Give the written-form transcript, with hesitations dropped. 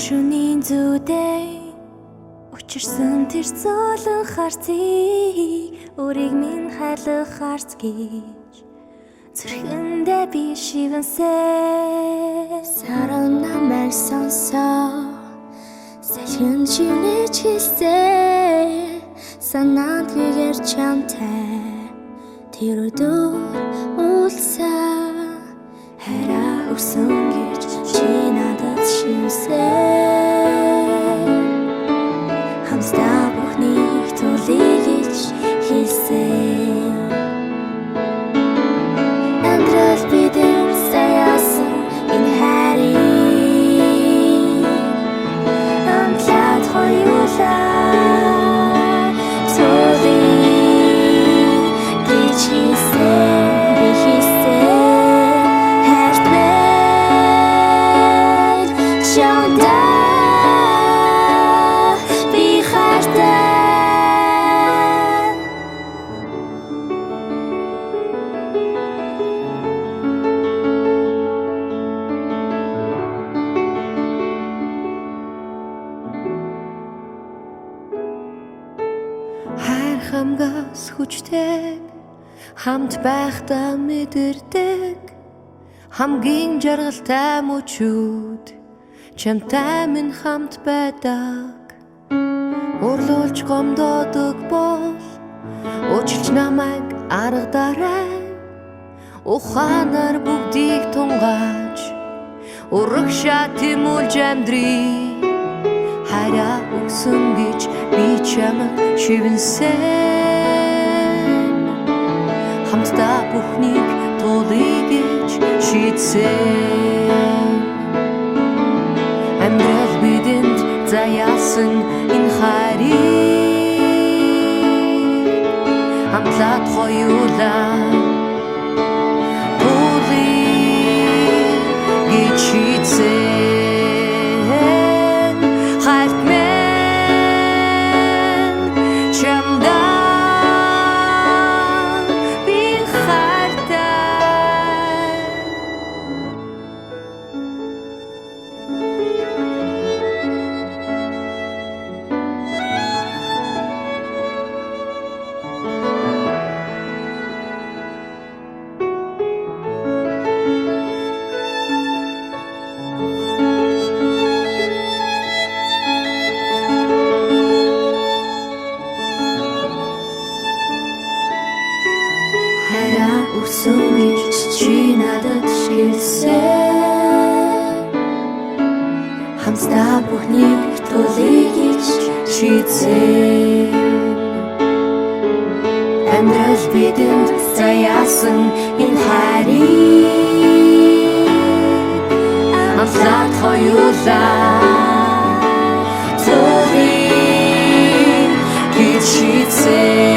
Шөнийн зүйдээ учирсан тэр зөөлөн харцыг өөрийг минь хайлах харц гэж зүрхэндээ би шивэнсэ саран намайг сонсоо салхин чимнэж хэлсэ санаанд хийгэр чамтай тэр өдөр уулзаа хараа өгсөн гэж чи надад шивэнсэ хамстаа бүхнийг тулъя гэж хэлсэн амьдрал бидэн саяасан энэ хайрыг амтлаад хоёулаа тулъя гэж хэлсэн би хэлсэн хайртай чамдаа хайр хамгаас хүчтэйг хамт байхдаа мэдэрдэг хамгийн жаргалтай мөчүүд чамтай минь хамт байдаг урлуулж гомдоодог бол уучлж намайг аргадаарай ухаанаар бүгдийг тунгааж урагшаа тэмүүлж амьдрий хараа өгсөн гэж би чамд шивэнсэн хамтдаа бүхнийг тулъя гэж шийдсэн амьдрал бидэнд заяасан энэ хайрыг хамтлаад хоёулаа тулъя гэж шийдсэн өгсөн гэж чи надад шивэнсэн хамтдаа бүхнийг тулъя гэж шийдсэн амьдрал бидэнд заяасан энэ хайрыг хамтлаад хоёулаа тулъя гэж шийдсэн